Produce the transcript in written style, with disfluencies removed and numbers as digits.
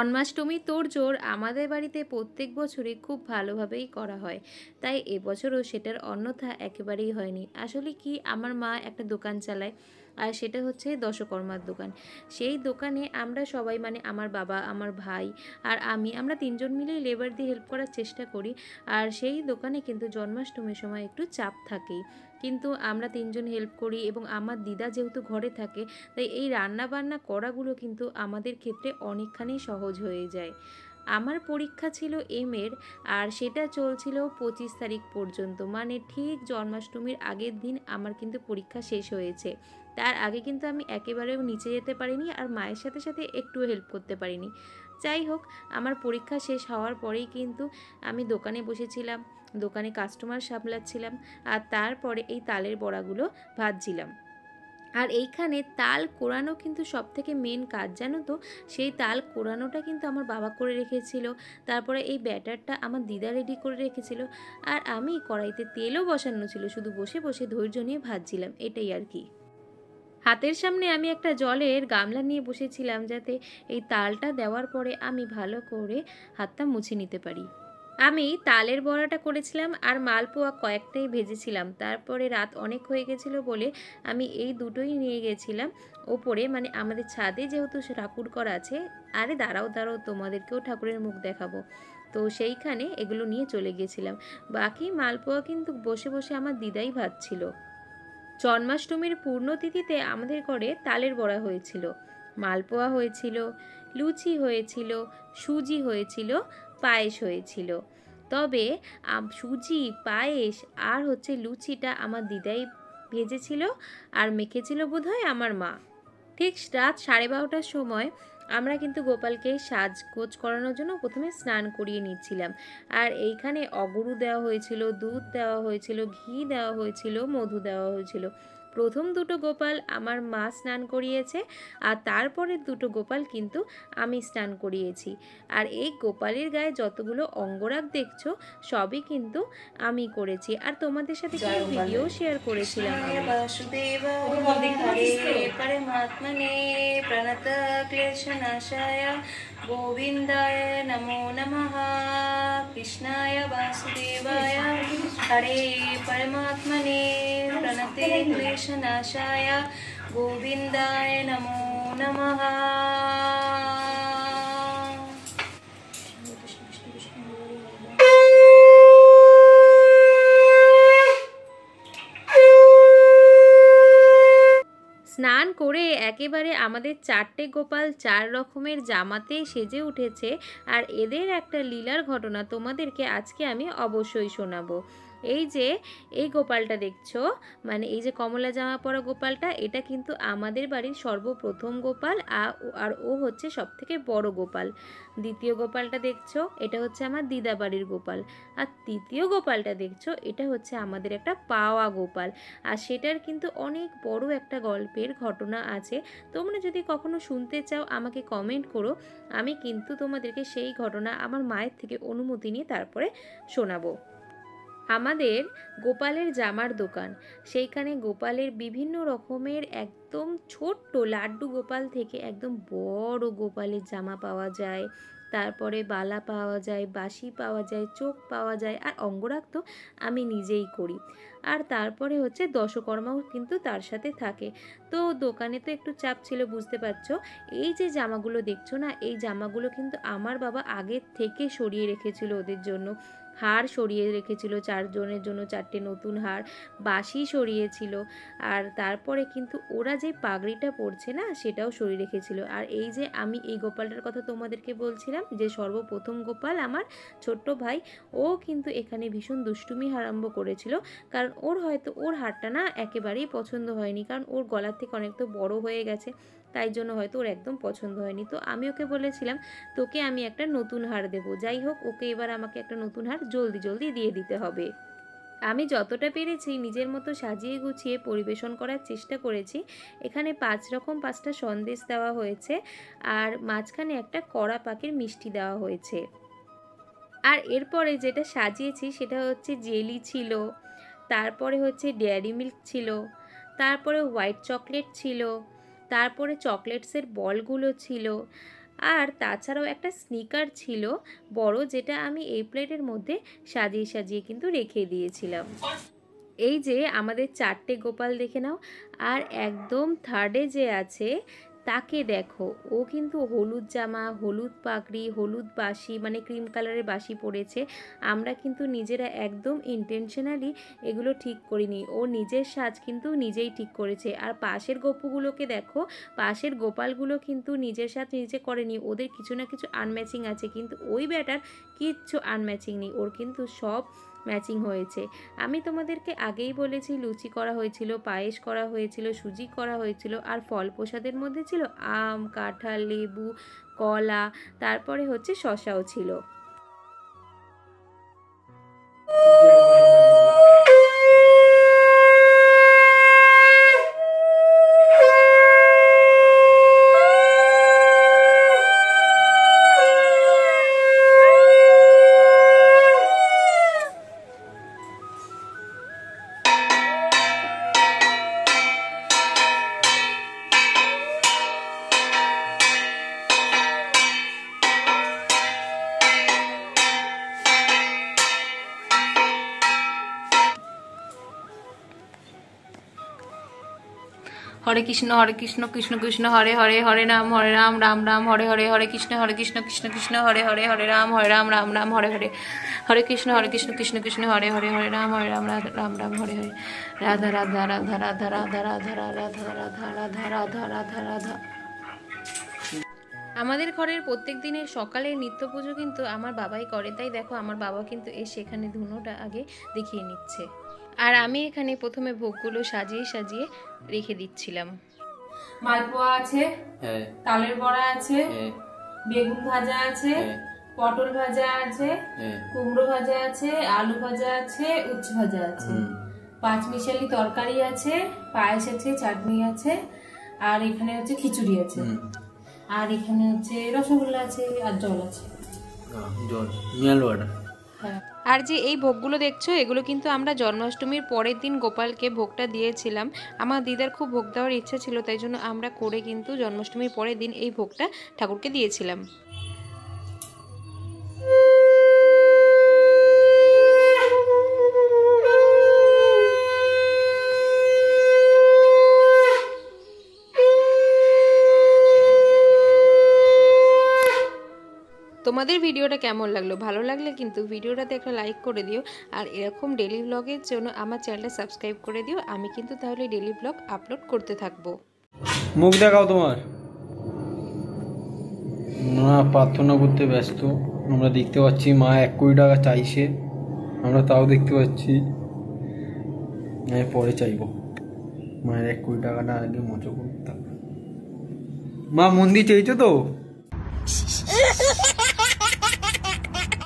জন্মাষ্টমী তোড়জোড় আমাদের বাড়িতে প্রত্যেক বছরই খুব ভালোভাবেই করা হয়। তাই এবছরও সেটার অন্যথা একেবারেই হয়নি। আসলে কি, আমার মা একটা দোকান চালায়, আর সেটা হচ্ছে দশকর্মার দোকান। সেই দোকানে আমরা সবাই, মানে আমার বাবা, আমার ভাই আর আমরা তিনজন মিলেই লেবার দিয়ে হেল্প করার চেষ্টা করি। আর সেই দোকানে কিন্তু জন্মাষ্টমীর সময় একটু চাপ থাকেই, কিন্তু আমরা তিনজন হেল্প করি এবং আমার দিদা যেহেতু ঘরে থাকে, তাই এই রান্না বান্না করাগুলো কিন্তু আমাদের ক্ষেত্রে অনেকখানি সহজ হয়ে যায়। আমার পরীক্ষা ছিল এর, আর সেটা চলছিল 25 তারিখ পর্যন্ত, মানে ঠিক জন্মাষ্টমীর আগের দিন আমার কিন্তু পরীক্ষা শেষ হয়েছে। তার আগে কিন্তু আমি একেবারেও নিচে যেতে পারিনি, আর মায়ের সাথে সাথে একটুও হেল্প করতে পারিনি। যাই হোক, আমার পরীক্ষা শেষ হওয়ার পরেই কিন্তু আমি দোকানে বসেছিলাম, দোকানে কাস্টমার সামলাচ্ছিলাম, আর তারপরে এই তালের বড়াগুলো ভাজছিলাম। আর এইখানে তাল কোরানো কিন্তু সবথেকে মেন কাজ, জানো তো। সেই তাল কোরানোটা কিন্তু আমার বাবা করে রেখেছিল, তারপরে এই ব্যাটারটা আমার দিদা রেডি করে রেখেছিল, আর আমি কড়াইতে তেলও বসানো ছিল, শুধু বসে বসে ধৈর্য নিয়ে ভাজছিলাম, এটাই আর কি। হাতের সামনে আমি একটা জলের গামলা নিয়ে বসেছিলাম, যাতে এই তালটা দেওয়ার পরে আমি ভালো করে হাতটা মুছে নিতে পারি। আমি তালের বড়াটা করেছিলাম আর মালপোয়া কয়েকটাই ভেজেছিলাম। তারপরে রাত অনেক হয়ে গেছিলো বলে আমি এই দুটোই নিয়ে গেছিলাম ওপরে, মানে আমাদের ছাদে যেহেতু ঠাকুর করা আছে। আরে দাঁড়াও দাঁড়াও, তোমাদেরকেও ঠাকুরের মুখ দেখাবো। তো সেইখানে এগুলো নিয়ে চলে গেছিলাম। বাকি মালপোয়া কিন্তু বসে বসে আমার দিদাই ভাজছিল। জন্মাষ্টমীর পূর্ণতিথিতে আমাদের ঘরে তালের বড়া হয়েছিল, মালপোয়া হয়েছিল, লুচি হয়েছিল, সুজি হয়েছিল, পায়েস হয়েছিল। তবে সুজি, পায়েস আর হচ্ছে লুচিটা আমার দিদাই ভেজেছিল, আর মেখেছিল বোধহয় আমার মা। ঠিক রাত 12:30টার সময় আমরা কিন্তু গোপালকে সাজগোজ করানোর জন্য প্রথমে স্নান করিয়ে নিচ্ছিলাম। আর এইখানে অগরু দেওয়া হয়েছিল, দুধ দেওয়া হয়েছিল, ঘি দেওয়া হয়েছিল, মধু দেওয়া হয়েছিল। প্রথম দুটো গোপাল আমার মা স্নান করিয়েছে, আর তারপরের দুটো গোপাল কিন্তু আমি স্নান করিয়েছি। আর এই গোপালের গায়ে যতগুলো অঙ্গরাগ দেখছো, সবই কিন্তু আমি করেছি, আর তোমাদের সাথে কিছু ভিডিও শেয়ার করেছিলাম। परमात्मने प्रणत क्लेशनाशाय गोविंदाय नमो नमः। कृष्णाय वासुदेवाय हरे परमात्मने प्रणते क्लेशनाशाय गोविंदाय नमो नमः। স্নান করে একেবারে আমাদের 4টে গোপাল 4 রকমের জামাতে সেজে উঠেছে, আর এদের একটা লীলার ঘটনা তোমাদেরকে আজকে আমি অবশ্যই শোনাবো। এই যে এই গোপালটা দেখছো, মানে এই যে কমলা জামা পরা গোপালটা, এটা কিন্তু আমাদের বাড়ির সর্বপ্রথম গোপাল, আর ও হচ্ছে সবথেকে বড় গোপাল। দ্বিতীয় গোপালটা দেখছো, এটা হচ্ছে আমার দিদা বাড়ির গোপাল। আর তৃতীয় গোপালটা দেখছো, এটা হচ্ছে আমাদের একটা পাওয়া গোপাল। আর সেটার কিন্তু অনেক বড় একটা গল্পের ঘটনা আছে। তোমরা যদি কখনো শুনতে চাও আমাকে কমেন্ট করো, আমি কিন্তু তোমাদেরকে সেই ঘটনা আমার মায়ের থেকে অনুমতি নিয়ে তারপরে শোনাবো। আমাদের গোপালের জামার দোকান, সেইখানে গোপালের বিভিন্ন রকমের একদম ছোট্ট লাড্ডু গোপাল থেকে একদম বড় গোপালের জামা পাওয়া যায়, তারপরে বালা পাওয়া যায়, বাঁশি পাওয়া যায়, চোখ পাওয়া যায়, আর অঙ্গরাগ তো আমি নিজেই করি। আর তারপরে হচ্ছে দশকর্মাও কিন্তু তার সাথে থাকে। তো দোকানে তো একটু চাপ ছিল, বুঝতে পারছো। এই যে জামাগুলো দেখছো না, এই জামাগুলো কিন্তু আমার বাবা আগের থেকে সরিয়ে রেখেছিল ওদের জন্য। হার সরিয়ে রেখেছিল 4 জনের জন্য, 4টে নতুন হার, বাঁশি সরিয়েছিল, আর তারপরে কিন্তু ওরা যে পাগড়িটা পরছে না, সেটাও সরিয়ে রেখেছিল। আর এই যে আমি এই গোপালটার কথা তোমাদেরকে বলছিলাম, যে সর্বপ্রথম গোপাল আমার ছোট্ট ভাই, ও কিন্তু এখানে ভীষণ দুষ্টুমি আরম্ভ করেছিল। কারণ ওর হয়তো ওর হারটা না একেবারেই পছন্দ হয়নি, কারণ ওর গলার থেকে অনেক তো বড় হয়ে গেছে, তাই জন্য হয়তো ওর একদম পছন্দ হয়নি। তো আমি ওকে বলেছিলাম, তোকে আমি একটা নতুন হার দেবো। যাই হোক, ওকে এবার আমাকে একটা নতুন হার জলদি জলদি দিয়ে দিতে হবে। আমি যতটা পেরেছি নিজের মতো সাজিয়ে গুছিয়ে পরিবেশন করার চেষ্টা করেছি। এখানে 5 রকম 5টা সন্দেশ দেওয়া হয়েছে, আর মাঝখানে একটা কড়া পাকের মিষ্টি দেওয়া হয়েছে। আর এরপরে যেটা সাজিয়েছি সেটা হচ্ছে জেলি ছিল, তারপরে হচ্ছে ডেয়ারি মিল্ক ছিল, তারপরে হোয়াইট চকলেট ছিল, তারপরে চকলেটসের বলগুলো ছিল, আর তাছাড়াও একটা স্নিকার ছিল বড়, যেটা আমি এই প্লেটের মধ্যে সাজিয়ে সাজিয়ে কিন্তু রেখে দিয়েছিলাম। এই যে আমাদের 4টে গোপাল দেখে নাও। আর একদম থার্ডে যে আছে তাকে দেখো, ও কিন্তু হলুদ জামা, হলুদ পাগড়ি, হলুদ বাঁশি, মানে ক্রিম কালারের বাঁশি পরেছে। আমরা কিন্তু নিজেরা একদম ইন্টেনশনালি এগুলো ঠিক করিনি, ও নিজের সাজ কিন্তু নিজেই ঠিক করেছে। আর পাশের গপুগুলোকে দেখো, পাশের গোপালগুলো কিন্তু নিজের সাজ নিজে করেনি, ওদের কিছু না কিছু আনম্যাচিং আছে, কিন্তু ওই ব্যাটার কিচ্ছু আনম্যাচিং নেই, ওর কিন্তু সব ম্যাচিং হয়েছে। আমি তোমাদেরকে আগেই বলেছি লুচি করা হয়েছিল, পায়েস করা হয়েছিল, সুজি করা হয়েছিল, আর ফল প্রসাদের মধ্যে ছিল আম, কাঁঠাল, লেবু, কলা, তারপরে হচ্ছে শসাও ছিল। হরে কৃষ্ণ কৃষ্ণ কৃষ্ণ হরে হরে, হরে রাম রাম রাম হরে হরে, হরে কৃষ্ণ কৃষ্ণ কৃষ্ণ হরে হরে, হরে রাম রাম হরে হরে, হরে কৃষ্ণ কৃষ্ণ কৃষ্ণ হরে হরে, হরে রাম রাম রাম হরে হরে, রাধা রাধা রাধা রাধা রাধা রাধা রাধা রাধা রাধা রাধা রাধা রাধা। আমাদের ঘরের প্রত্যেক দিনের সকালে নিত্য পুজো কিন্তু আমার বাবাই করে, তাই দেখো আমার বাবা কিন্তু এসে এখানে ধুনোটা আগে দেখিয়ে নিচ্ছে। আর আমি এখানে প্রথমে ভোগগুলো সাজিয়ে সাজিয়ে রেখে দিচ্ছিলাম। মালপোয়া আছে, তালের বড়া আছে, বেগুন ভাজা আছে, পটল ভাজা আছে, কুমড়ো ভাজা আছে, আলু ভাজা আছে, উচ্ছে ভাজা আছে, পাঁচমিশালি তরকারি আছে, পায়েস আছে, চাটনি আছে, আর এখানে হচ্ছে খিচুড়ি আছে, আর এখানে হচ্ছে রসগোল্লা আছে, আর জল আছে, জল মিনারেল ওয়াটার। আর যে এই ভোগগুলো দেখছো, এগুলো কিন্তু আমরা জন্মাষ্টমীর পরের দিন গোপালকে ভোগটা দিয়েছিলাম। আমার দিদার খুব ভোগ দেওয়ার ইচ্ছা ছিল, তাই জন্য আমরা করে কিন্তু জন্মাষ্টমীর পরের দিন এই ভোগটা ঠাকুরকে দিয়েছিলাম। তোমাদের ভিডিওটা কেমন লাগলো? ভালো লাগলে কিন্তু ভিডিওটাতে একটা লাইক করে দিও, আর এরকম ডেলি ব্লগের জন্য আমার চ্যানেলটা সাবস্ক্রাইব করে দিও। আমি কিন্তু তাহলে ডেলি ব্লগ আপলোড করতে থাকবো। মুখ দেখাও তোমার। না, প্রার্থনা করতে ব্যস্ত। আমরা দেখতে পাচ্ছি মা 1 কোটি টাকা চাইছে, আমরা তাও দেখতে পাচ্ছি। আমি পরে চাইব, মায়ের 1 কোটি টাকাটা আগে মোচো করতে। মা মন্দির চেয়েছো তো?